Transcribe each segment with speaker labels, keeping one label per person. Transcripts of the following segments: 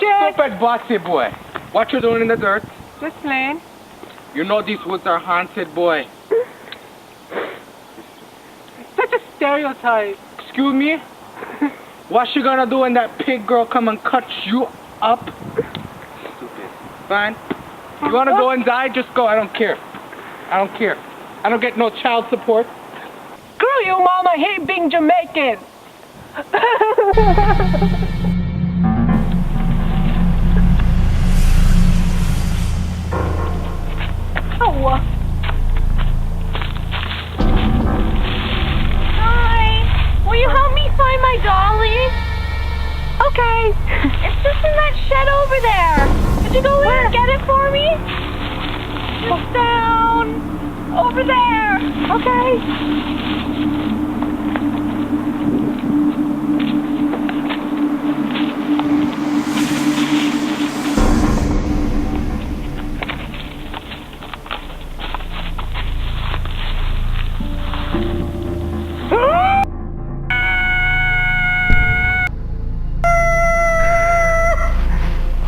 Speaker 1: Yo, stupid bossy boy. What you doing in the dirt?
Speaker 2: Just playing.
Speaker 1: You know these woods are haunted, boy.
Speaker 2: Such a stereotype.
Speaker 1: Excuse me? What you gonna do when that pig girl come and cut you up? Stupid. Fine. You wanna go and die? Just go. I don't care. I don't care. I don't get no child support.
Speaker 2: Screw you, Mom. I hate being Jamaican. Oh.
Speaker 3: Hi. Will you help me find my dolly?
Speaker 2: Okay.
Speaker 3: It's just in that shed over there. Could you go in and get it for me? Just down over there.
Speaker 2: Okay.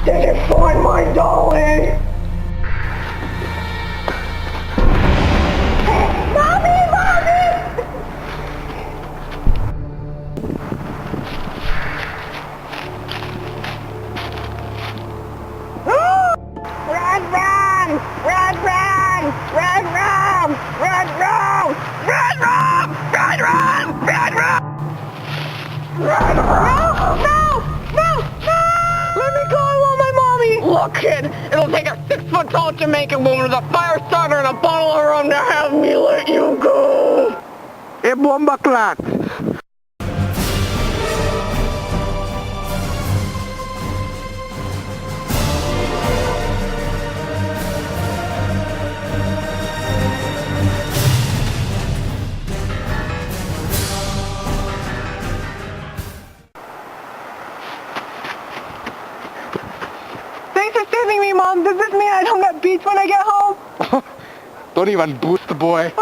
Speaker 4: Did you find my dolly? Mommy! Run! No! Let me go, I want my mommy! Look, kid, it'll take a 6-foot-tall Jamaican woman with a fire starter and a bottle of rum to have me let you go!
Speaker 1: Hey, bomba clat.
Speaker 2: Thanks for saving me, Mom. Does this mean I don't get beats when I get home?
Speaker 1: Don't even boost the boy.